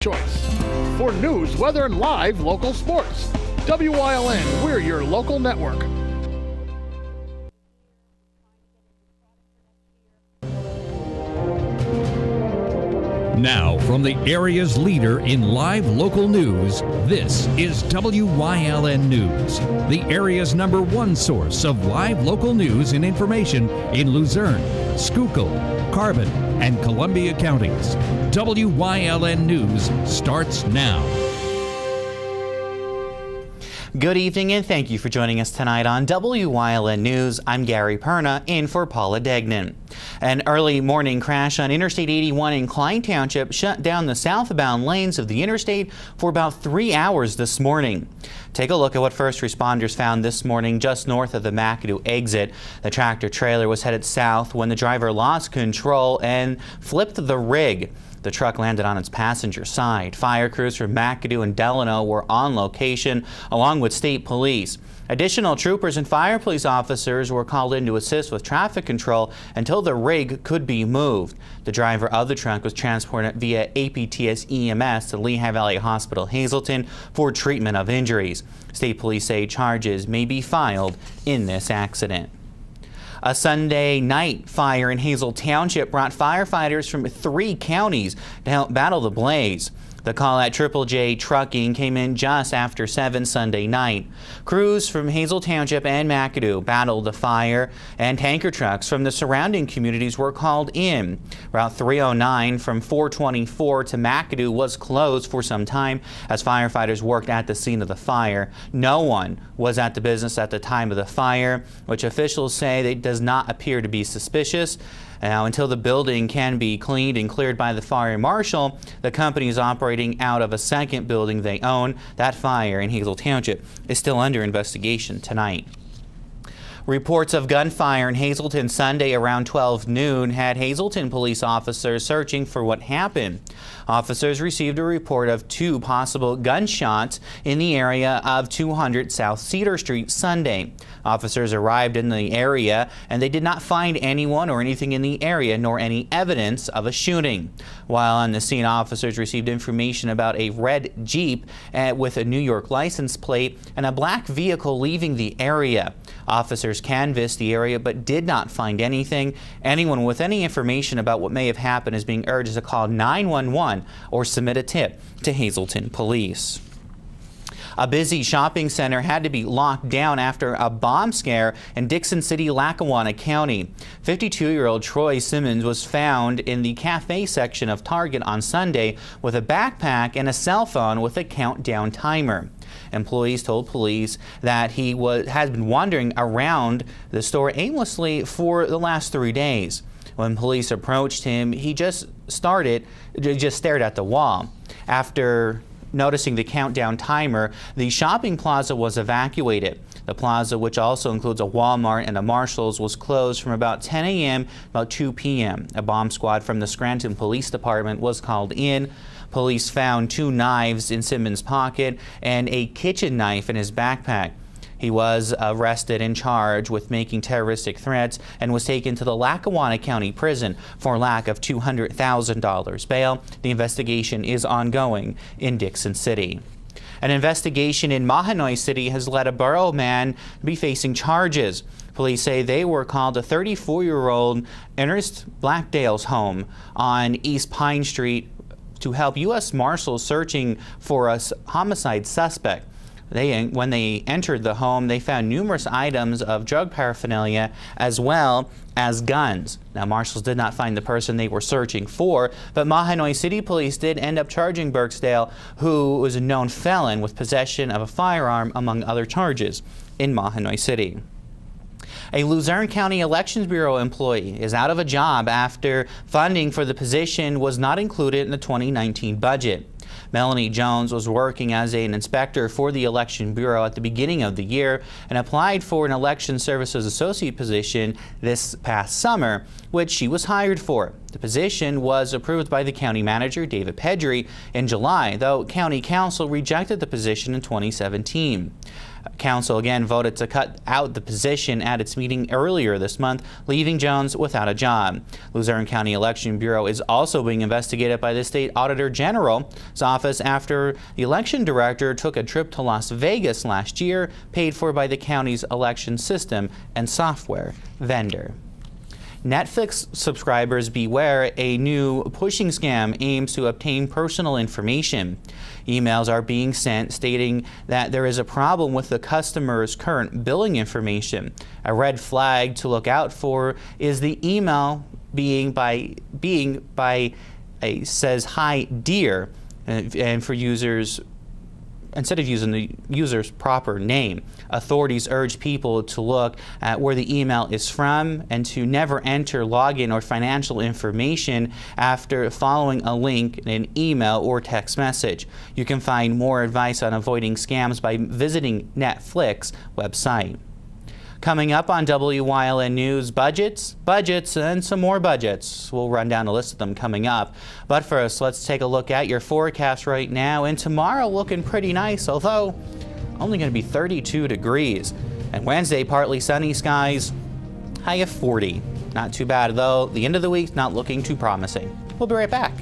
choice. For news, weather, and live local sports, WYLN, we're your local network. Now, from the area's leader in live local news, this is WYLN News, the area's #1 source of live local news and information in Luzerne, Schuylkill, Carbon, and Columbia counties. WYLN News starts now. Good evening and thank you for joining us tonight on WYLN News. I'm Gary Perna in for Paula Degnan. An early morning crash on Interstate 81 in Klein Township shut down the southbound lanes of the interstate for about 3 hours this morning. Take a look at what first responders found this morning just north of the McAdoo exit. The tractor trailer was headed south when the driver lost control and flipped the rig. The truck landed on its passenger side. Fire crews from McAdoo and Delano were on location, along with state police. Additional troopers and fire police officers were called in to assist with traffic control until the rig could be moved. The driver of the truck was transported via APTS EMS to Lehigh Valley Hospital Hazleton for treatment of injuries. State police say charges may be filed in this accident. A Sunday night fire in Hazel Township brought firefighters from 3 counties to help battle the blaze. The call at Triple J Trucking came in just after 7 Sunday night. Crews from Hazel Township and McAdoo battled the fire, and tanker trucks from the surrounding communities were called in. Route 309 from 424 to McAdoo was closed for some time as firefighters worked at the scene of the fire. No one was at the business at the time of the fire, which officials say it does not appear to be suspicious. Now, until the building can be cleaned and cleared by the fire marshal, the company is operating out of a second building they own. That fire in Hazel Township is still under investigation tonight. Reports of gunfire in Hazleton Sunday around 12 noon had Hazleton police officers searching for what happened. Officers received a report of 2 possible gunshots in the area of 200 South Cedar Street Sunday. Officers arrived in the area and they did not find anyone or anything in the area nor any evidence of a shooting. While on the scene, officers received information about a red Jeep with a New York license plate and a black vehicle leaving the area. Officers canvassed the area but did not find anything. Anyone with any information about what may have happened is being urged to call 911 or submit a tip to Hazleton Police. A busy shopping center had to be locked down after a bomb scare in Dickson City, Lackawanna County. 52-year-old Troy Simmons was found in the cafe section of Target on Sunday with a backpack and a cell phone with a countdown timer. Employees told police that he has been wandering around the store aimlessly for the last 3 days. When police approached him, he just stared at the wall. After noticing the countdown timer, the shopping plaza was evacuated. The plaza, which also includes a Walmart and a Marshall's, was closed from about 10 a.m. about 2 p.m. A bomb squad from the Scranton Police Department was called in. Police found 2 knives in Simmons' pocket and a kitchen knife in his backpack. He was arrested and charged with making terroristic threats and was taken to the Lackawanna County Prison for lack of $200,000 bail. The investigation is ongoing in Dickson City. An investigation in Mahanoy City has led a borough man to be facing charges. Police say they were called to 34-year-old Ernest Blackdale's home on East Pine Street to help U.S. Marshals searching for a homicide suspect. When they entered the home, they found numerous items of drug paraphernalia as well as guns. Now, marshals did not find the person they were searching for, but Mahanoy City Police did end up charging Burksdale, who was a known felon with possession of a firearm, among other charges, in Mahanoy City. A Luzerne County Elections Bureau employee is out of a job after funding for the position was not included in the 2019 budget. Melanie Jones was working as an inspector for the Election Bureau at the beginning of the year and applied for an Election Services Associate position this past summer, which she was hired for. The The position was approved by the county manager, David Pedri, in July, though County Council rejected the position in 2017. Council again voted to cut out the position at its meeting earlier this month, leaving Jones without a job. Luzerne County Election Bureau is also being investigated by the State Auditor General's office after the election director took a trip to Las Vegas last year, paid for by the county's election system and software vendor. Netflix subscribers beware, a new phishing scam aims to obtain personal information. Emails are being sent stating that there is a problem with the customer's current billing information. A red flag to look out for is the email being by a says "Hi dear," and for users, instead of using the user's proper name. Authorities urge people to look at where the email is from and to never enter login or financial information after following a link in an email or text message. You can find more advice on avoiding scams by visiting Netflix website. Coming up on WYLN News, budgets, and some more budgets. We'll run down a list of them coming up. But first, let's take a look at your forecast right now. And tomorrow looking pretty nice, although only going to be 32 degrees. And Wednesday, partly sunny skies, high of 40. Not too bad, though. The end of the week not looking too promising. We'll be right back.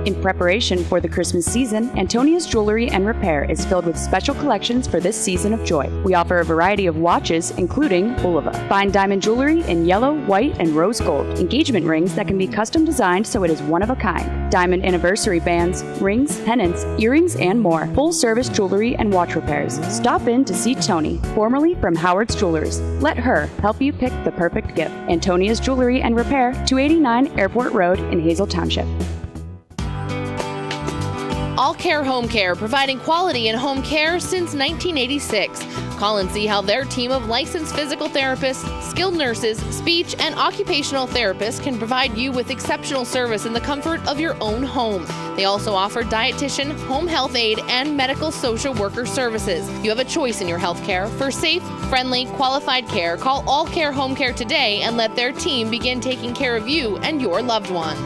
In preparation for the Christmas season, Antonia's Jewelry and Repair is filled with special collections for this season of joy. We offer a variety of watches, including Bulova. Fine diamond jewelry in yellow, white, and rose gold. Engagement rings that can be custom designed so it is one of a kind. Diamond anniversary bands, rings, pendants, earrings, and more. Full-service jewelry and watch repairs. Stop in to see Tony, formerly from Howard's Jewelers. Let her help you pick the perfect gift. Antonia's Jewelry and Repair, 289 Airport Road in Hazel Township. All Care Home Care, providing quality in home care since 1986. Call and see how their team of licensed physical therapists, skilled nurses, speech, and occupational therapists can provide you with exceptional service in the comfort of your own home. They also offer dietitian, home health aide, and medical social worker services. You have a choice in your health care. For safe, friendly, qualified care, call All Care Home Care today and let their team begin taking care of you and your loved ones.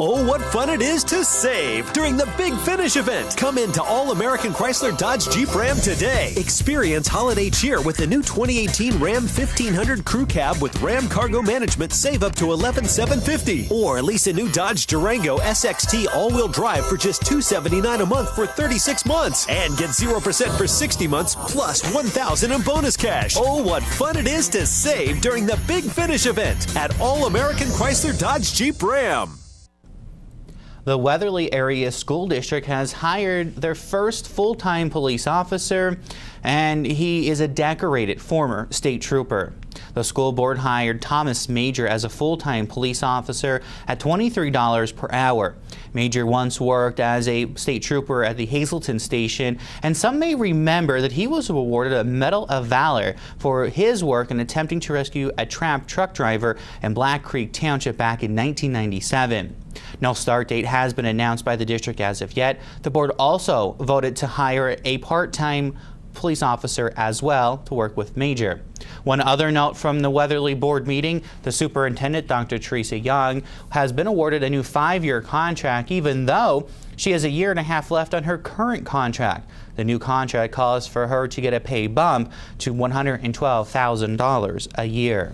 Oh, what fun it is to save during the Big Finish event. Come into All American Chrysler Dodge Jeep Ram today. Experience holiday cheer with the new 2018 Ram 1500 Crew Cab with Ram Cargo Management. Save up to $11,750. Or lease a new Dodge Durango SXT all-wheel drive for just $279 a month for 36 months. And get 0% for 60 months plus $1,000 in bonus cash. Oh, what fun it is to save during the Big Finish event at All American Chrysler Dodge Jeep Ram. The Weatherly Area School District has hired their first full-time police officer, and he is a decorated former state trooper. The school board hired Thomas Major as a full-time police officer at $23 per hour. Major once worked as a state trooper at the Hazleton station, and some may remember that he was awarded a Medal of Valor for his work in attempting to rescue a trapped truck driver in Black Creek Township back in 1997. No start date has been announced by the district as of yet. The board also voted to hire a part-time police officer as well to work with Major. One other note from the Weatherly board meeting, the superintendent, Dr. Teresa Young, has been awarded a new 5-year contract, even though she has a year and a half left on her current contract. The new contract calls for her to get a pay bump to $112,000 a year.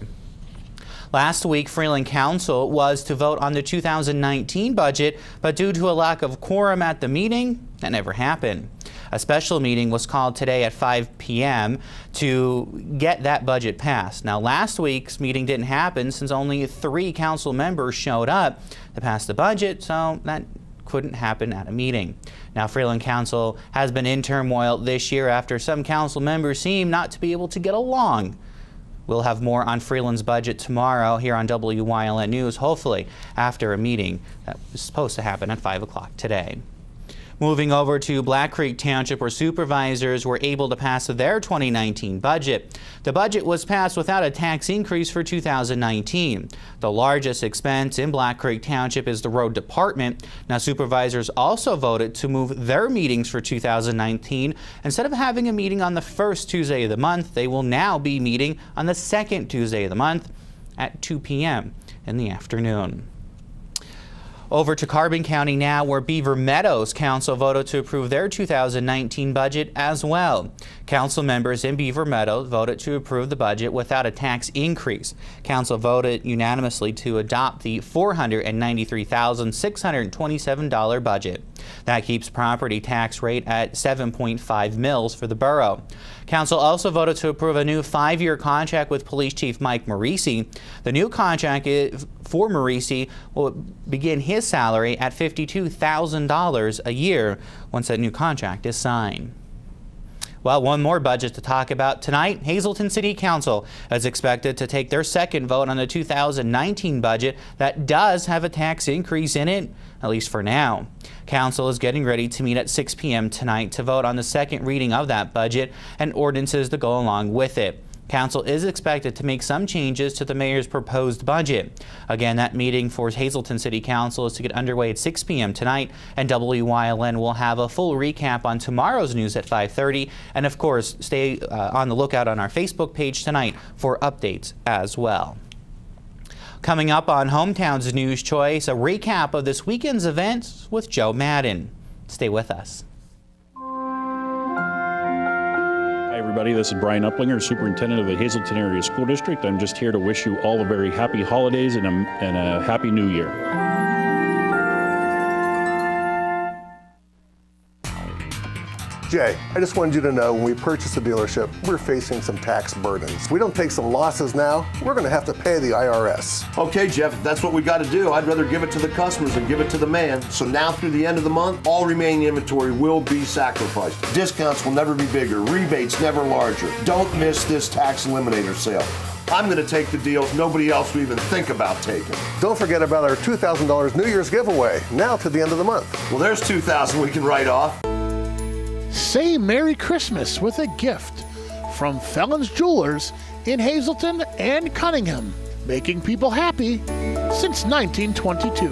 Last week, Freeland Council was to vote on the 2019 budget, but due to a lack of quorum at the meeting, that never happened. A special meeting was called today at 5 p.m. to get that budget passed. Now, last week's meeting didn't happen since only 3 council members showed up to pass the budget, so that couldn't happen at a meeting. Now, Freeland Council has been in turmoil this year after some council members seem not to be able to get along. We'll have more on Freeland's budget tomorrow here on WYLN News, hopefully after a meeting that was supposed to happen at 5 o'clock today. Moving over to Black Creek Township, where supervisors were able to pass their 2019 budget. The budget was passed without a tax increase for 2019. The largest expense in Black Creek Township is the road department. Now, supervisors also voted to move their meetings for 2019. Instead of having a meeting on the first Tuesday of the month, they will now be meeting on the second Tuesday of the month at 2 p.m. in the afternoon. Over to Carbon County now, where Beaver Meadows Council voted to approve their 2019 budget as well. Council members in Beaver Meadows voted to approve the budget without a tax increase. Council voted unanimously to adopt the $493,627 budget. That keeps property tax rate at 7.5 mils for the borough. Council also voted to approve a new 5-year contract with Police Chief Mike Morisi. The new contract for Morisi will begin his salary at $52,000 a year once that new contract is signed. Well, one more budget to talk about tonight. Hazleton City Council is expected to take their second vote on the 2019 budget that does have a tax increase in it, at least for now. Council is getting ready to meet at 6 p.m. tonight to vote on the second reading of that budget and ordinances to go along with it. Council is expected to make some changes to the mayor's proposed budget. Again, that meeting for Hazleton City Council is to get underway at 6 p.m. tonight, and WYLN will have a full recap on tomorrow's news at 5:30. And of course, stay on the lookout on our Facebook page tonight for updates as well. Coming up on Hometown's News Choice, a recap of this weekend's events with Joe Madden. Stay with us. Hi everybody, this is Brian Uplinger, Superintendent of the Hazleton Area School District. I'm just here to wish you all a very happy holidays and a happy new year. Jay, I just wanted you to know when we purchase a dealership, we're facing some tax burdens. We don't take some losses now, we're going to have to pay the IRS. Okay, Jeff, if that's what we got to do, I'd rather give it to the customers than give it to the man. So now through the end of the month, all remaining inventory will be sacrificed. Discounts will never be bigger, rebates never larger. Don't miss this tax eliminator sale. I'm going to take the deals nobody else will even think about taking. Don't forget about our $2,000 New Year's giveaway, now to the end of the month. Well, there's $2,000 we can write off. Say Merry Christmas with a gift from Felons Jewelers in Hazleton and Cunningham, making people happy since 1922.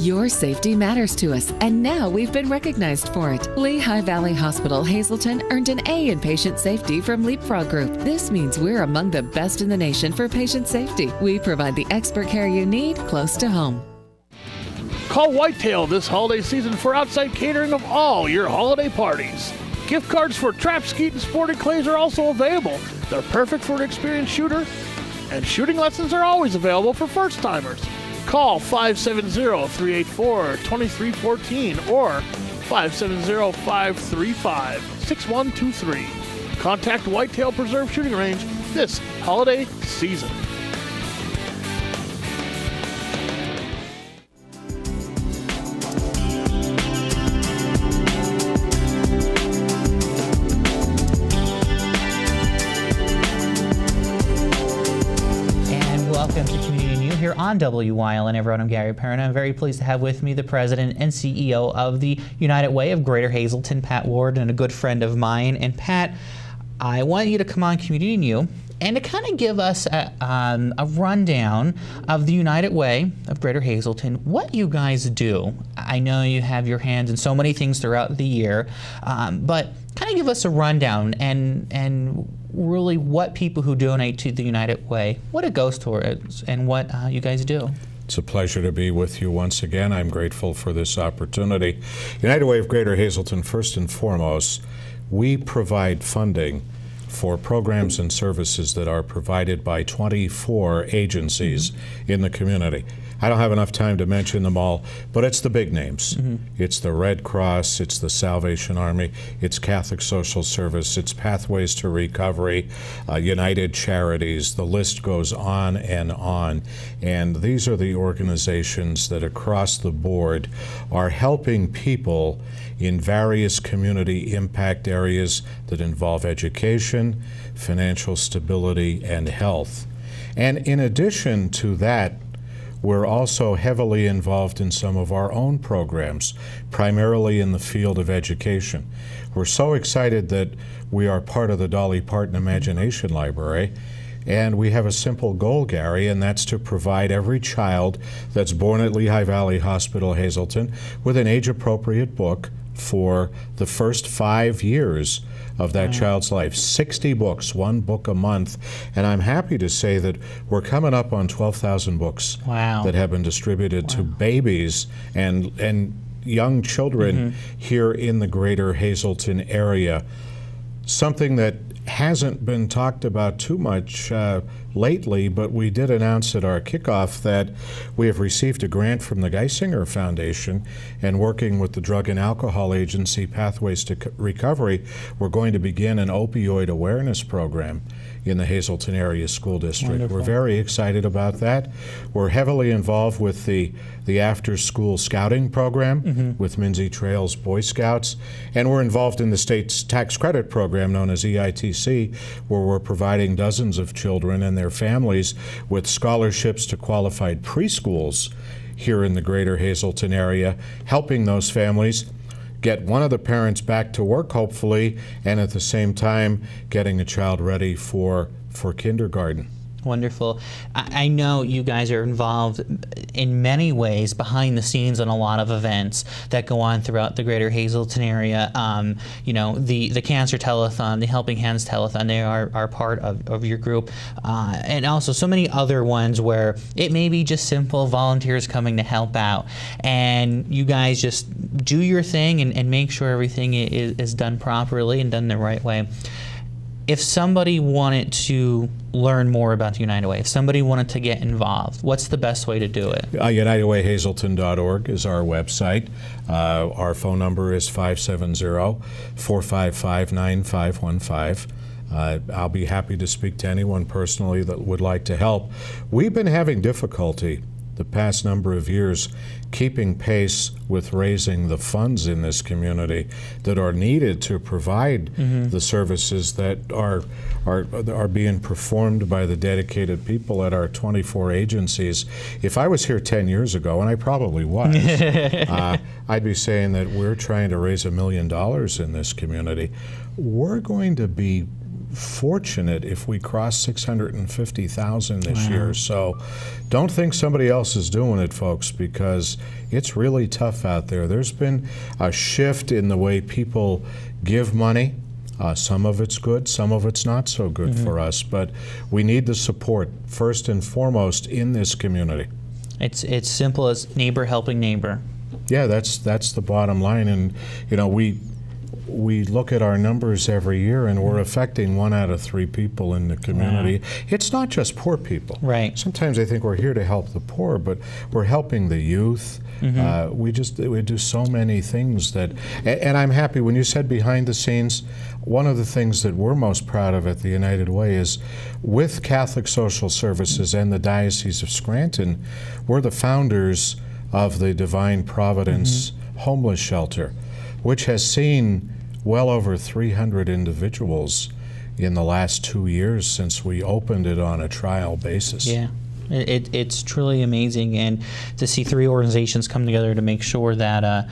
Your safety matters to us, and now we've been recognized for it. Lehigh Valley Hospital Hazleton earned an A in patient safety from Leapfrog Group. This means we're among the best in the nation for patient safety. We provide the expert care you need close to home. Call Whitetail this holiday season for outside catering of all your holiday parties. Gift cards for trap, skeet, and sporting clays are also available. They're perfect for an experienced shooter, and shooting lessons are always available for first-timers. Call 570-384-2314 or 570-535-6123. Contact Whitetail Preserve Shooting Range this holiday season. Welcome to Community New here on WYLN. Everyone, I'm Gary Perna. I'm very pleased to have with me the President and CEO of the United Way of Greater Hazleton, Pat Ward, and a good friend of mine. And Pat, I want you to come on Community New and to kind of give us a rundown of the United Way of Greater Hazleton, what you guys do. I know you have your hands in so many things throughout the year, but kind of give us a rundown and really what people who donate to the United Way, what it goes towards, and what you guys do. It's a pleasure to be with you once again. I'm grateful for this opportunity. United Way of Greater Hazleton, first and foremost, we provide funding for programs and services that are provided by 24 agencies in the community. I don't have enough time to mention them all, but it's the big names. It's the Red Cross, it's the Salvation Army, it's Catholic Social Service, it's Pathways to Recovery, United Charities, the list goes on. And these are the organizations that across the board are helping people in various community impact areas that involve education, financial stability, and health. And in addition to that, we're also heavily involved in some of our own programs, primarily in the field of education. We're so excited that we are part of the Dolly Parton Imagination Library, and we have a simple goal, Gary, and that's to provide every child that's born at Lehigh Valley Hospital, Hazleton, with an age-appropriate book for the first 5 years of that child's life. 60 books, 1 book a month. And I'm happy to say that we're coming up on 12,000 books that have been distributed to babies and young children here in the greater Hazleton area. Something that hasn't been talked about too much lately, but we did announce at our kickoff that we have received a grant from the Geisinger Foundation, and working with the Drug and Alcohol Agency Pathways to Recovery, we're going to begin an opioid awareness program in the Hazleton Area School District. Wonderful. We're very excited about that. We're heavily involved with the after-school scouting program with Minzy Trails Boy Scouts, and we're involved in the state's tax credit program known as EITC, where we're providing dozens of children and their families with scholarships to qualified preschools here in the greater Hazleton area, helping those families get one of the parents back to work, hopefully, and at the same time getting a child ready for kindergarten. Wonderful. I know you guys are involved in many ways behind the scenes on a lot of events that go on throughout the greater Hazleton area. You know, the Cancer Telethon, the Helping Hands Telethon, they are part of your group. And also so many other ones where it may be just simple volunteers coming to help out. And you guys just do your thing and make sure everything is done properly and done the right way. If somebody wanted to learn more about the United Way, if somebody wanted to get involved, what's the best way to do it? UnitedWayHazleton.org is our website. Our phone number is 570-455-9515. I'll be happy to speak to anyone personally that would like to help. We've been having difficulty the past number of years keeping pace with raising the funds in this community that are needed to provide the services that are being performed by the dedicated people at our 24 agencies. If I was here 10 years ago, and I probably was, I'd be saying that we're trying to raise $1 million in this community. We're going to be fortunate if we cross 650,000 this year. So don't think somebody else is doing it, folks, because it's really tough out there. There's been a shift in the way people give money. Some of it's good, some of it's not so good for us, but we need the support first and foremost in this community. It's simple as neighbor helping neighbor. Yeah, that's the bottom line. And you know, we look at our numbers every year, and we're affecting 1 out of 3 people in the community. Wow. It's not just poor people. Right. Sometimes I think we're here to help the poor, but we're helping the youth. We do so many things that, and I'm happy when you said behind the scenes. One of the things that we're most proud of at the United Way is with Catholic Social Services and the Diocese of Scranton, we're the founders of the Divine Providence Homeless Shelter, which has seen well over 300 individuals in the last 2 years since we opened it on a trial basis. Yeah. It's truly amazing, and to see 3 organizations come together to make sure that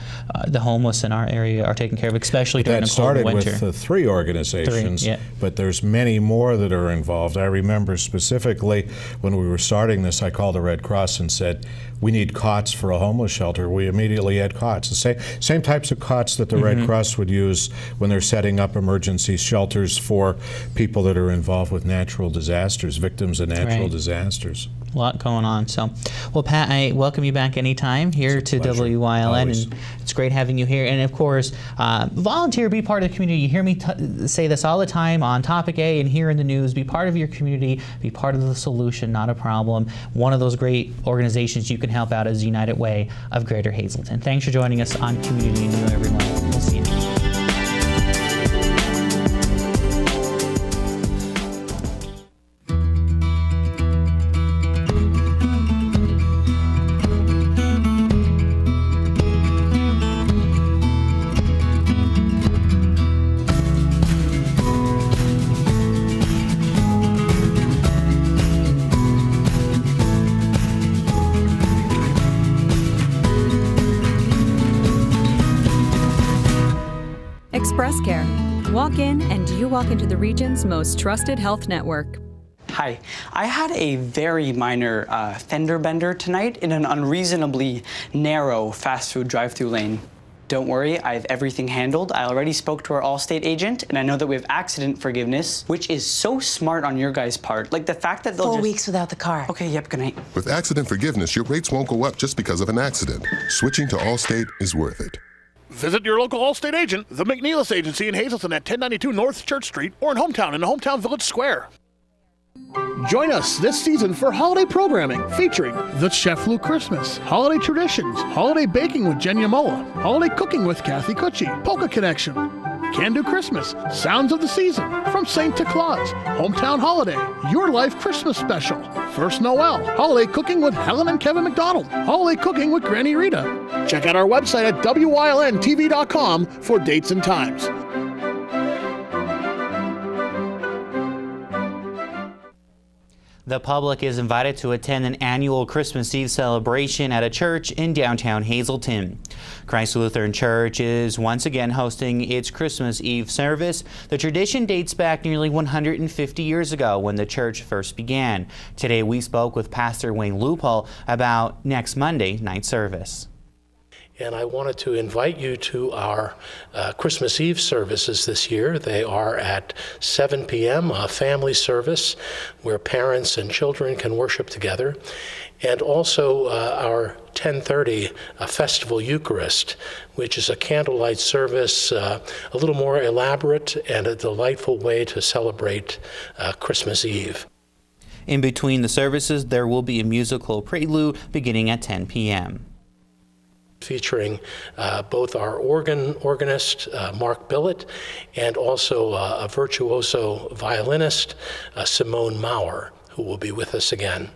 the homeless in our area are taken care of, especially during a cold winter. That started with 3 organizations, but there's many more that are involved. I remember specifically when we were starting this, I called the Red Cross and said, we need cots for a homeless shelter. We immediately had cots, the same types of cots that the Red Cross would use when they're setting up emergency shelters for people that are involved with natural disasters, victims of natural disasters. A lot going on. So, well, Pat, I welcome you back anytime here to WYLN, Always. and it's great having you here. And of course, volunteer, be part of the community. You hear me say this all the time on Topic A and here in the news. Be part of your community. Be part of the solution, not a problem. One of those great organizations you can help out is United Way of Greater Hazleton. Thanks for joining us on Community New, everyone. We'll see you. Express Care. Walk in and you walk into the region's most trusted health network. Hi, I had a very minor fender bender tonight in an unreasonably narrow fast food drive-thru lane. Don't worry, I have everything handled. I already spoke to our Allstate agent, and I know that we have accident forgiveness, which is so smart on your guys' part. Like the fact that they'll 4 weeks without the car. Okay, yep, good night. With accident forgiveness, your rates won't go up just because of an accident. Switching to Allstate is worth it. Visit your local Allstate agent, the McNeilis Agency in Hazleton at 1092 North Church Street, or in Hometown in the Hometown Village Square. Join us this season for holiday programming featuring The Chef Lou Christmas, Holiday Traditions, Holiday Baking with Jen Yamola, Holiday Cooking with Kathy Cucci, Polka Connection, Can Do Christmas, Sounds of the Season, From Saint to Claus, Hometown Holiday, Your Life Christmas Special, First Noel, Holiday Cooking with Helen and Kevin McDonald, Holiday Cooking with Granny Rita. Check out our website at WYLNTV.com for dates and times. The public is invited to attend an annual Christmas Eve celebration at a church in downtown Hazleton. Christ Lutheran Church is once again hosting its Christmas Eve service. The tradition dates back nearly 150 years ago when the church first began. Today we spoke with Pastor Wayne Loophole about next Monday night service. And I wanted to invite you to our Christmas Eve services this year. They are at 7 p.m., a family service where parents and children can worship together. And also our 10:30 Festival Eucharist, which is a candlelight service, a little more elaborate and a delightful way to celebrate Christmas Eve. In between the services, there will be a musical prelude beginning at 10 p.m. Featuring both our organist, Mark Billett, and also a virtuoso violinist, Simone Maurer, who will be with us again.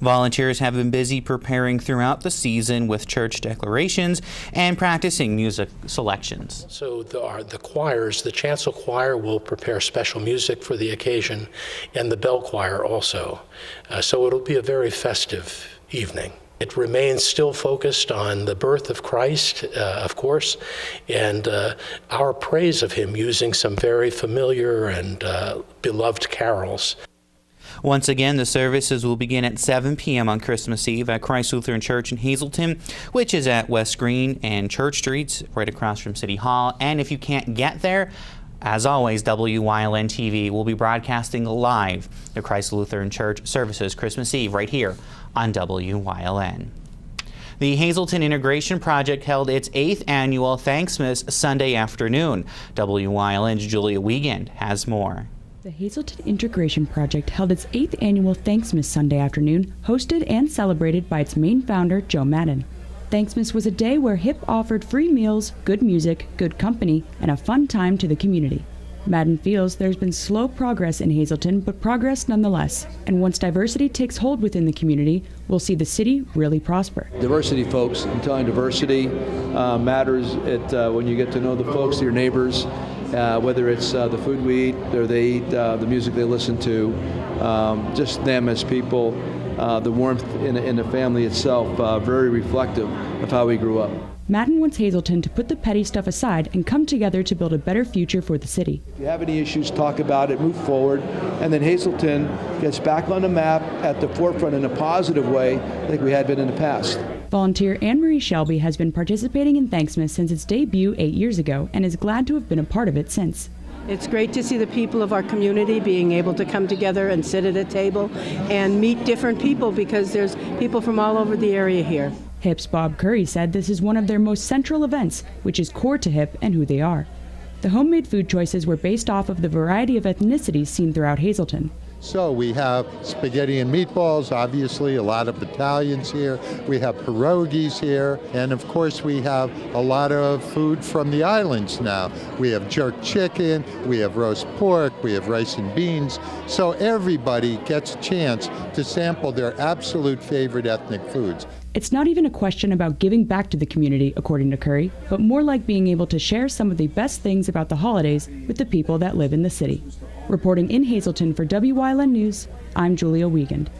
Volunteers have been busy preparing throughout the season with church declarations and practicing music selections. So the choirs, the chancel choir will prepare special music for the occasion, and the bell choir also. So it'll be a very festive evening. It remains still focused on the birth of Christ, of course, and our praise of him using some very familiar and beloved carols. Once again, the services will begin at 7 p.m. on Christmas Eve at Christ Lutheran Church in Hazleton, which is at West Green and Church Streets, right across from City Hall. And if you can't get there, as always, WYLN TV will be broadcasting live the Christ Lutheran Church services Christmas Eve right here on WYLN. The Hazleton Integration Project held its 8th annual Thanksmas Sunday afternoon. WYLN's Julia Wiegand has more. The Hazleton Integration Project held its 8th annual Thanksmas Sunday afternoon, hosted and celebrated by its main founder, Joe Madden. Thanksmas was a day where HIP offered free meals, good music, good company, and a fun time to the community. Madden feels there's been slow progress in Hazleton, but progress nonetheless. And once diversity takes hold within the community, we'll see the city really prosper. Diversity, folks. I'm telling you, diversity matters when you get to know the folks, your neighbors, whether it's the food we eat, or they eat, the music they listen to, just them as people, the warmth in the family itself, very reflective of how we grew up. Madden wants Hazleton to put the petty stuff aside and come together to build a better future for the city. If you have any issues, talk about it, move forward, and then Hazleton gets back on the map at the forefront in a positive way like we had been in the past. Volunteer Anne-Marie Shelby has been participating in Thanksmas since its debut 8 years ago and is glad to have been a part of it since. It's great to see the people of our community being able to come together and sit at a table and meet different people, because there's people from all over the area here. HIP's Bob Curry said this is one of their most central events, which is core to HIP and who they are. The homemade food choices were based off of the variety of ethnicities seen throughout Hazleton. So we have spaghetti and meatballs, obviously, a lot of Italians here. We have pierogies here. And of course, we have a lot of food from the islands now. We have jerk chicken, we have roast pork, we have rice and beans. So everybody gets a chance to sample their absolute favorite ethnic foods. It's not even a question about giving back to the community, according to Curry, but more like being able to share some of the best things about the holidays with the people that live in the city. Reporting in Hazleton for WYLN News, I'm Julia Wiegand.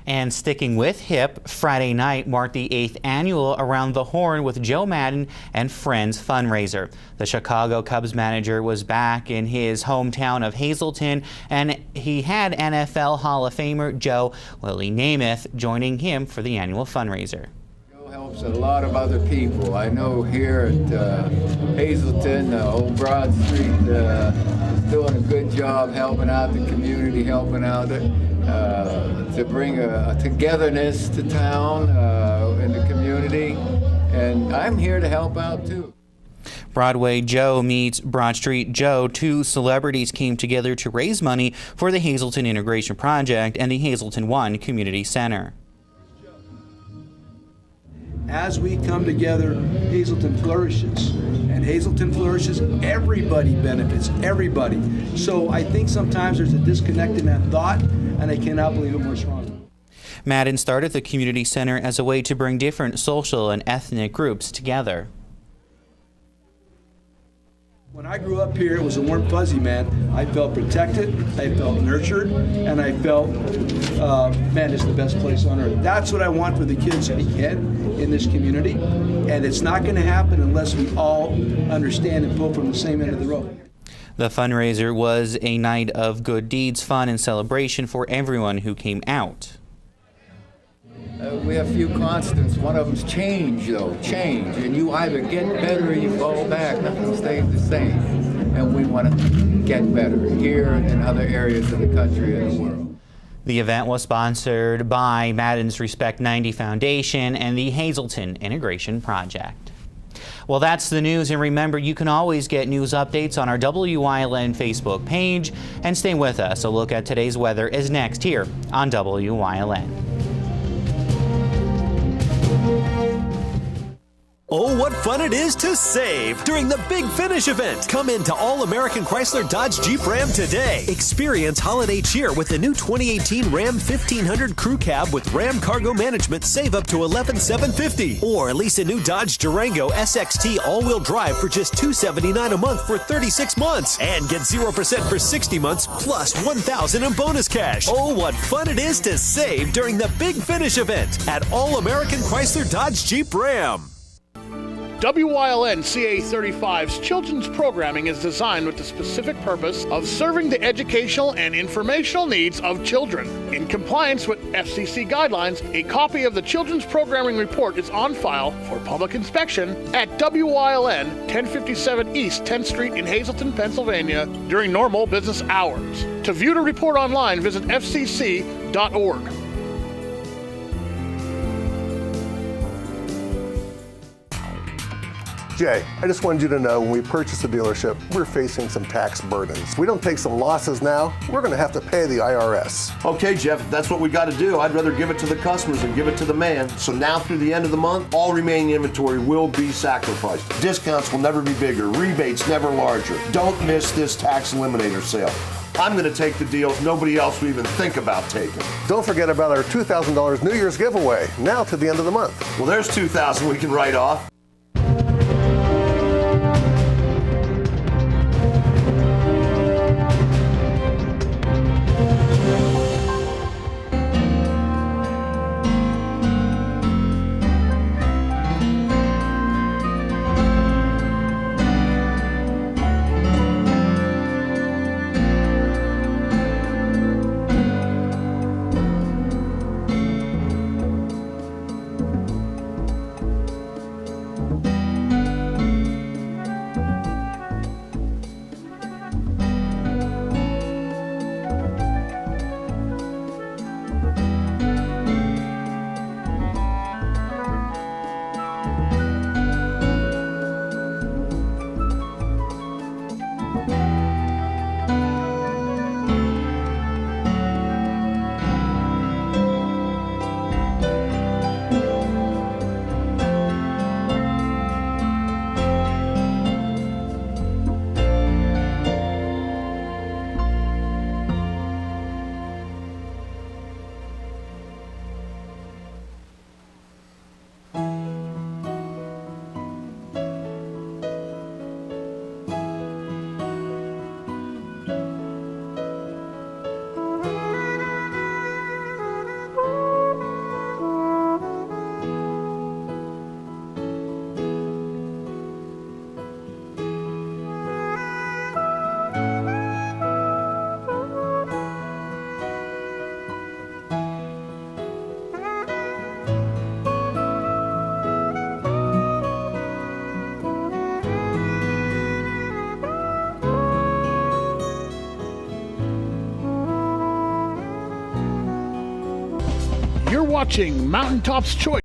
And sticking with hip, Friday night marked the 8th annual Around the Horn with Joe Madden and Friends fundraiser. The Chicago Cubs manager was back in his hometown of Hazleton, and he had NFL Hall of Famer Joe Willie Namath joining him for the annual fundraiser. Joe helps a lot of other people. I know here at Hazleton, Old Broad Street, is doing a good job helping out the community, helping out to bring a togetherness to town and the community, and I'm here to help out too. Broadway Joe meets Broad Street Joe. Two celebrities came together to raise money for the Hazleton Integration Project and the Hazleton One Community Center. As we come together, Hazleton flourishes. And Hazleton flourishes, everybody benefits, everybody. So I think sometimes there's a disconnect in that thought, and I cannot believe it more strongly. Madden started the community center as a way to bring different social and ethnic groups together. When I grew up here, it was a warm fuzzy, man. I felt protected, I felt nurtured, and I felt, man, it's the best place on earth. That's what I want for the kids ahead in this community, and it's not going to happen unless we all understand and pull from the same end of the rope. The fundraiser was a night of good deeds, fun, and celebration for everyone who came out. We have a few constants. One of them's change, though. Change. And you either get better or you fall back. Nothing stays the same. And we want to get better here and in other areas of the country and the world. The event was sponsored by Madden's Respect 90 Foundation and the Hazleton Integration Project. Well, that's the news, and remember, you can always get news updates on our WYLN Facebook page. And stay with us. A look at today's weather is next here on WYLN. Oh, what fun it is to save during the Big Finish event. Come into All-American Chrysler Dodge Jeep Ram today. Experience holiday cheer with the new 2018 Ram 1500 Crew Cab with Ram Cargo Management. Save up to $11,750. Or lease a new Dodge Durango SXT all-wheel drive for just $279 a month for 36 months. And get 0% for 60 months plus $1,000 in bonus cash. Oh, what fun it is to save during the Big Finish event at All-American Chrysler Dodge Jeep Ram. WYLN CA35's children's programming is designed with the specific purpose of serving the educational and informational needs of children. In compliance with FCC guidelines, a copy of the children's programming report is on file for public inspection at WYLN 1057 East 10th Street in Hazleton, Pennsylvania during normal business hours. To view the report online, visit fcc.org. Jay, I just wanted you to know when we purchase a dealership, we're facing some tax burdens. We don't take some losses now, we're going to have to pay the IRS. Okay, Jeff, if that's what we got to do, I'd rather give it to the customers than give it to the man. So now through the end of the month, all remaining inventory will be sacrificed. Discounts will never be bigger, rebates never larger. Don't miss this tax eliminator sale. I'm going to take the deals nobody else will even think about taking. Don't forget about our $2,000 New Year's giveaway, now to the end of the month. Well, there's $2,000 we can write off. watching Mountaintop's Choice.